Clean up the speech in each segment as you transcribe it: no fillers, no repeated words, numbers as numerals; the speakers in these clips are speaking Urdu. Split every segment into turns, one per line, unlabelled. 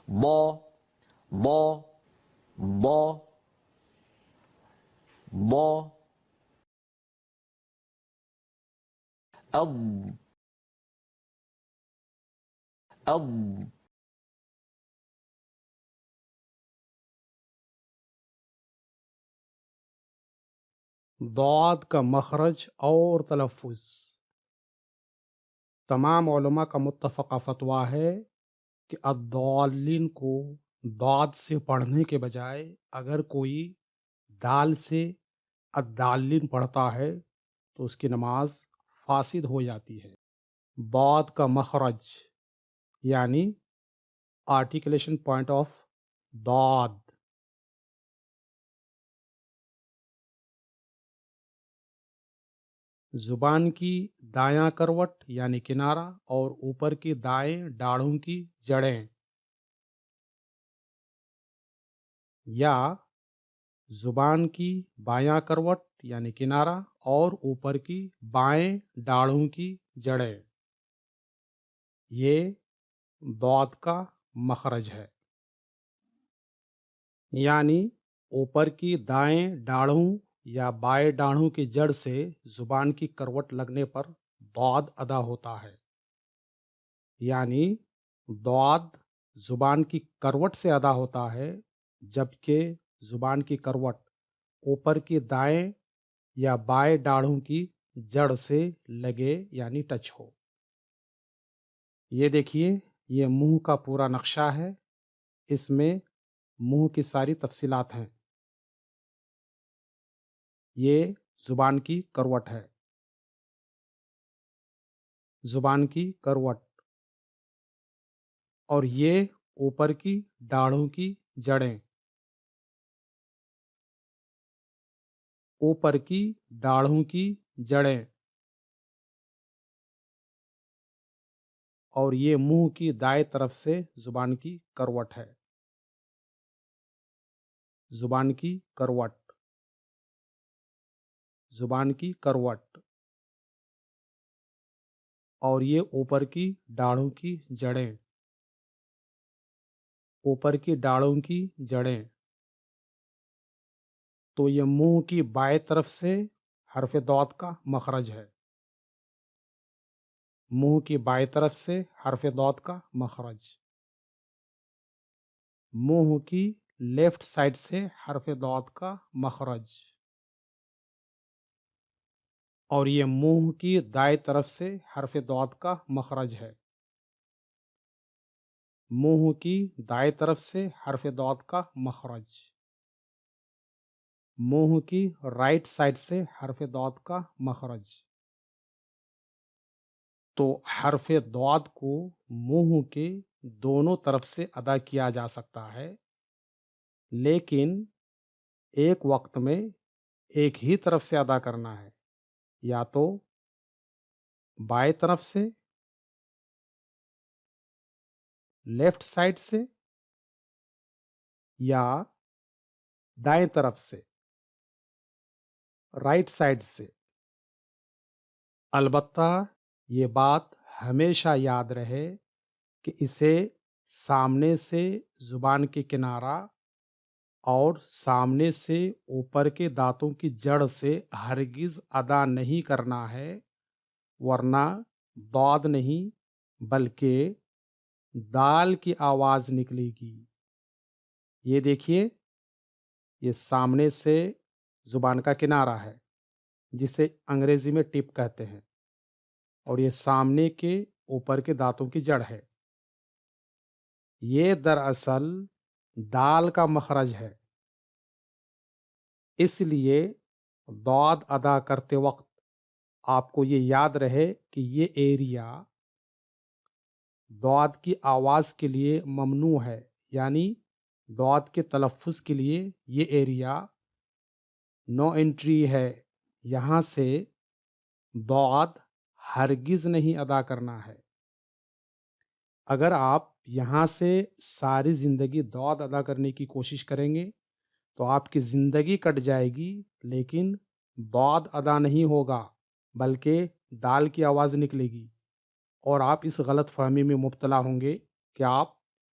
با با با با أض أض
ضاد کا مخرج اور تلفظ۔ تمام علماء کا متفقہ فتویٰ ہے کہ الضالین کو ضاد سے پڑھنے کے بجائے اگر کوئی دال سے الضالین پڑھتا ہے تو اس کی نماز فاسد ہو جاتی ہے۔ ضاد کا مخرج یعنی آرٹیکلیشن پوائنٹ آف ضاد۔ زبان کی دایاں کروٹ یعنی کنارہ اور اوپر کی دائیں ڈاڑھوں کی جڑیں، یا زبان کی بایاں کروٹ یعنی کنارہ اور اوپر کی بائیں ڈاڑھوں کی جڑیں، یہ ضاد کا مخرج ہے۔ یعنی اوپر کی دائیں ڈاڑھوں یا بائیں ڈاڑھوں کی جڑ سے زبان کی کروٹ لگنے پر ضاد ادا ہوتا ہے۔ یعنی ضاد زبان کی کروٹ سے ادا ہوتا ہے، جبکہ زبان کی کروٹ اوپر کی دائیں یا بائیں ڈاڑھوں کی جڑ سے لگے یعنی ٹچ ہو۔ یہ دیکھیے، یہ منہ کا پورا نقشہ ہے، اس میں منہ کی ساری تفصیلات ہیں۔ یہ زبان کی کروٹ ہے، زبان کی کروٹ، اور یہ اوپر کی ڈاڑھوں کی جڑیں، اوپر کی ڈاڑھوں کی جڑیں، اور یہ منہ کی دائیں طرف سے زبان کی کروٹ ہے، زبان کی کروٹ، زبان کی کروٹ، اور یہ اوپر کی ڈاڑھوں کی جڑیں، اوپر کی ڈاڑھوں کی جڑیں۔ تو یہ منہ کی بائیں طرف سے حرف ضاد کا مخرج ہے، منہ کی بائیں طرف سے حرف ضاد کا مخرج، منہ کی لیفٹ سائڈ سے حرف ضاد کا مخرج، اور یہ منہ کی دائیں طرف سے حرف ضاد کا مخرج ہے، منہ کی دائیں طرف سے حرف ضاد کا مخرج، منہ کی رائٹ سائڈ سے حرف ضاد کا مخرج۔ تو حرف ضاد کو منہ کے دونوں طرف سے ادا کیا جا سکتا ہے، لیکن ایک وقت میں ایک ہی طرف سے ادا کرنا ہے، یا تو بائیں طرف سے، لیفٹ سائڈ سے، یا دائیں طرف سے، رائٹ سائڈ سے۔ البتہ یہ بات ہمیشہ یاد رہے کہ اسے سامنے سے زبان کی کنارہ اور سامنے سے اوپر کے دانتوں کی جڑ سے ہرگز ادا نہیں کرنا ہے، ورنہ ضاد نہیں بلکہ دال کی آواز نکلے گی۔ یہ دیکھیے، یہ سامنے سے زبان کا کنارہ ہے جسے انگریزی میں ٹپ کہتے ہیں، اور یہ سامنے کے اوپر کے دانتوں کی جڑ ہے۔ یہ دراصل دال کا مخرج ہے، اس لیے ضاد ادا کرتے وقت آپ کو یہ یاد رہے کہ یہ ایریا ضاد کی آواز کے لیے ممنوع ہے، یعنی ضاد کے تلفظ کے لیے یہ ایریا نو انٹری ہے، یہاں سے ضاد ہرگز نہیں ادا کرنا ہے۔ اگر آپ یہاں سے ساری زندگی ضاد ادا کرنے کی کوشش کریں گے تو آپ کی زندگی کٹ جائے گی، لیکن ضاد ادا نہیں ہوگا بلکہ دال کی آواز نکلے گی، اور آپ اس غلط فہمی میں مبتلا ہوں گے کہ آپ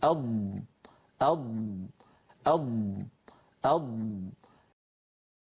أض أض أض أض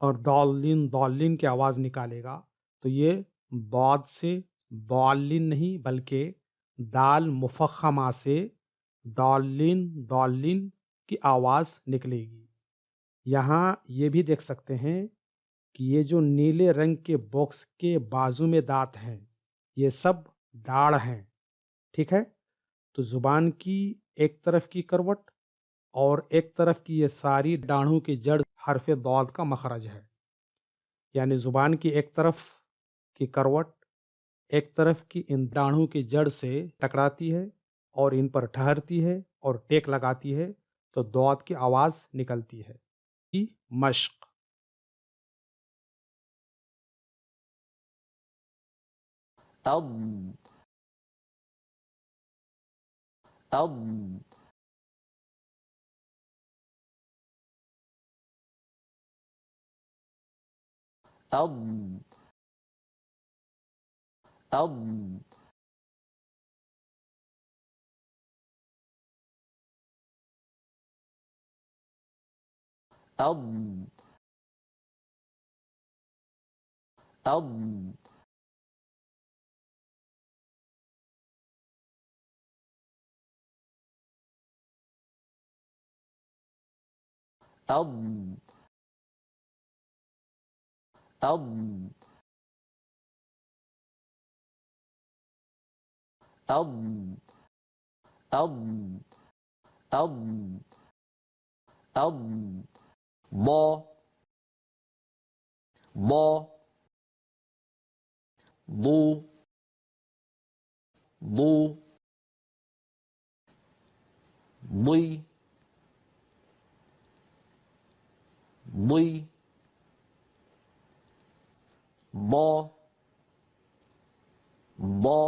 اور دالین دالین کی آواز نکالے گا تو یہ بعد سے دالین نہیں بلکہ دال مفخمہ سے دالین دالین کی آواز نکلے گی۔ یہاں یہ بھی دیکھ سکتے ہیں کہ یہ جو نیلے رنگ کے باکس کے بازو میں دانت ہیں یہ سب داڑھ ہیں، ٹھیک ہے؟ تو زبان کی ایک طرف کی کروٹ اور ایک طرف کی یہ ساری ڈاڑھوں کی جڑ حرف ضاد کا مخرج ہے، یعنی زبان کی ایک طرف کی کروٹ ایک طرف کی ان ڈاڑھوں کی جڑ سے ٹکراتی ہے اور ان پر ٹھہرتی ہے اور ٹیک لگاتی ہے تو ضاد کی آواز نکلتی ہے۔ مشق،
أض أض أض أض أض أض أض أض أض أض أض أض ضا ضا ضو ضو ضي ضي ضا ضا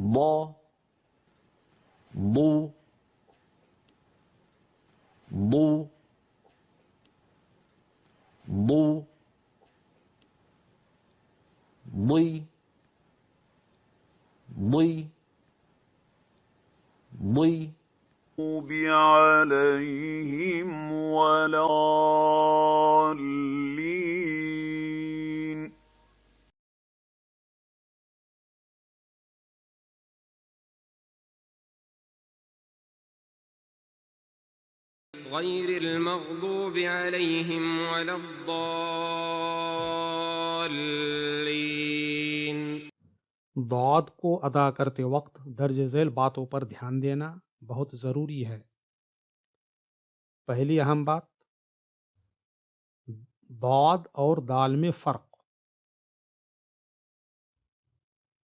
ضا ضو ضو ضو ضي ضي ضي
المغضوب عليهم ولا الضالين
غير المغضوب عليهم ولا الضالين۔
ضاد کو ادا کرتے وقت درج ذیل باتوں پر دھیان دینا بہت ضروری ہے۔ پہلی اہم بات، ضاد اور دال میں فرق۔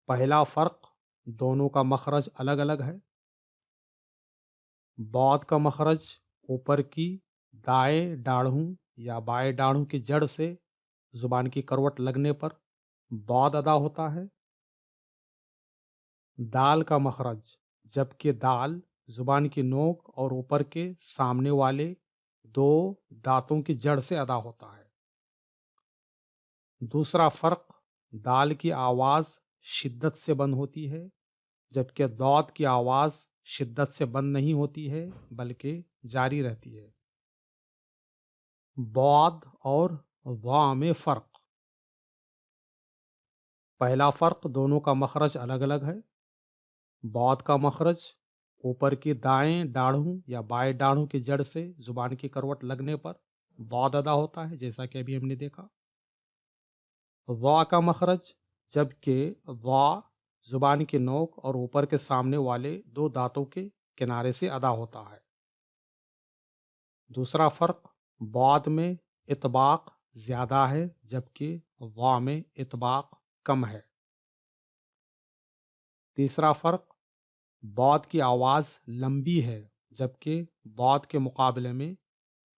پہلا فرق، دونوں کا مخرج الگ الگ ہے۔ ضاد کا مخرج اوپر کی دائیں ڈاڑھوں یا بائیں ڈاڑھوں کی جڑ سے زبان کی کروٹ لگنے پر ضاد ادا ہوتا ہے۔ دال کا مخرج، جبکہ دال زبان کی نوک اور اوپر کے سامنے والے دو دانتوں کی جڑ سے ادا ہوتا ہے۔ دوسرا فرق، دال کی آواز شدت سے بند ہوتی ہے جبکہ ضاد کی آواز شدت سے بند نہیں ہوتی ہے بلکہ جاری رہتی ہے۔ ضاد اور ضا میں فرق۔ پہلا فرق، دونوں کا مخرج الگ الگ ہے۔ ضاد کا مخرج اوپر کی دائیں ڈاڑھوں یا بائیں ڈاڑھوں کی جڑ سے زبان کی کروٹ لگنے پر ضاد ادا ہوتا ہے، جیسا کہ ابھی ہم نے دیکھا۔ ضا کا مخرج، جبکہ ضا زبان کی نوک اور اوپر کے سامنے والے دو دانتوں کے کنارے سے ادا ہوتا ہے۔ دوسرا فرق، ضاد میں اطباق زیادہ ہے جبکہ ضا میں اطباق کم ہے۔ تیسرا فرق، ضاد کی آواز لمبی ہے جبکہ ضاد کے مقابلے میں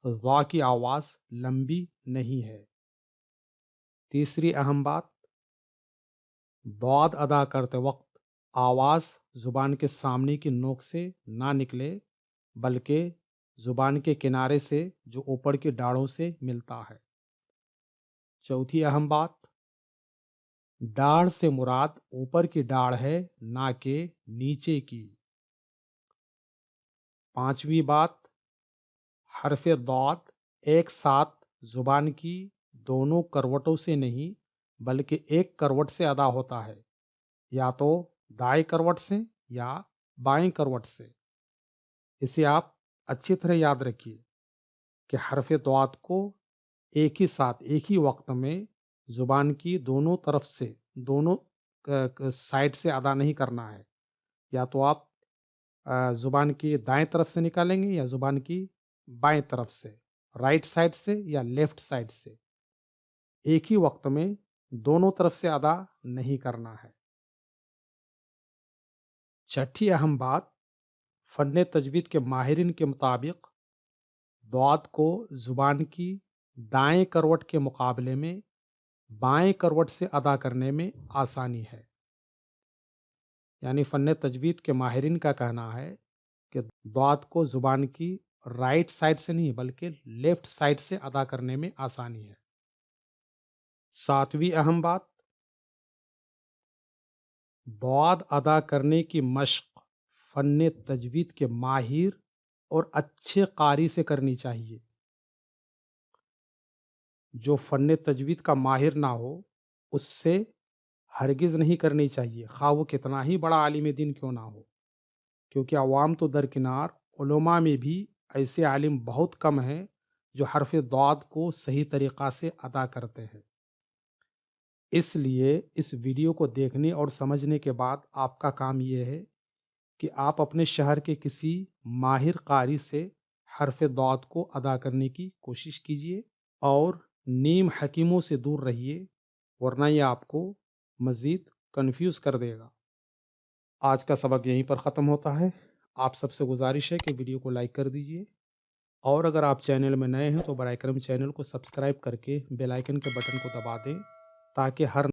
ضا کی آواز لمبی نہیں ہے۔ تیسری اہم بات، ضاد ادا کرتے وقت آواز زبان کے سامنے کی نوک سے نہ نکلے بلکہ زبان کے کنارے سے جو اوپر کی ڈاڑھوں سے ملتا ہے۔ چوتھی اہم بات، ڈاڑھ سے مراد اوپر کی ڈاڑھ ہے نہ کہ نیچے کی۔ پانچویں بات، حرف ضاد ایک ساتھ زبان کی دونوں کروٹوں سے نہیں بلکہ ایک کروٹ سے ادا ہوتا ہے، یا تو دائیں کروٹ سے یا بائیں کروٹ سے۔ اسے آپ اچھی طرح یاد رکھیے کہ حرف ضاد کو ایک ہی ساتھ ایک ہی وقت میں زبان کی دونوں طرف سے دونوں سائڈ سے ادا نہیں کرنا ہے، یا تو آپ زبان کی دائیں طرف سے نکالیں گے یا زبان کی بائیں طرف سے، رائٹ سائڈ سے یا لیفٹ سائڈ سے، ایک ہی وقت میں دونوں طرف سے ادا نہیں کرنا ہے۔ چھٹی اہم بات، فن تجوید کے ماہرین کے مطابق ضاد کو زبان کی دائیں کروٹ کے مقابلے میں بائیں کروٹ سے ادا کرنے میں آسانی ہے۔ یعنی فن تجوید کے ماہرین کا کہنا ہے کہ ضاد کو زبان کی رائٹ سائڈ سے نہیں بلکہ لیفٹ سائڈ سے ادا کرنے میں آسانی ہے۔ ساتویں اہم بات، ضاد ادا کرنے کی مشق فن تجوید کے ماہر اور اچھے قاری سے کرنی چاہیے۔ جو فن تجوید کا ماہر نہ ہو اس سے ہرگز نہیں کرنی چاہیے، خواہ وہ کتنا ہی بڑا عالم دین کیوں نہ ہو، کیونکہ عوام تو درکنار، علماء میں بھی ایسے عالم بہت کم ہیں جو حرف ضاد کو صحیح طریقہ سے ادا کرتے ہیں۔ اس لیے اس ویڈیو کو دیکھنے اور سمجھنے کے بعد آپ کا کام یہ ہے کہ آپ اپنے شہر کے کسی ماہر قاری سے حرف ضاد کو ادا کرنے کی کوشش کیجیے اور نیم حکیموں سے دور رہیے، ورنہ یہ آپ کو مزید کنفیوز کر دے گا۔ آج کا سبق یہیں پر ختم ہوتا ہے۔ آپ سب سے گزارش ہے کہ ویڈیو کو لائک کر دیجیے، اور اگر آپ چینل میں نئے ہیں تو برائے کرم چینل کو سبسکرائب کر کے بیل آئیکن کے بٹن کو دبا دیں تاکہ ہر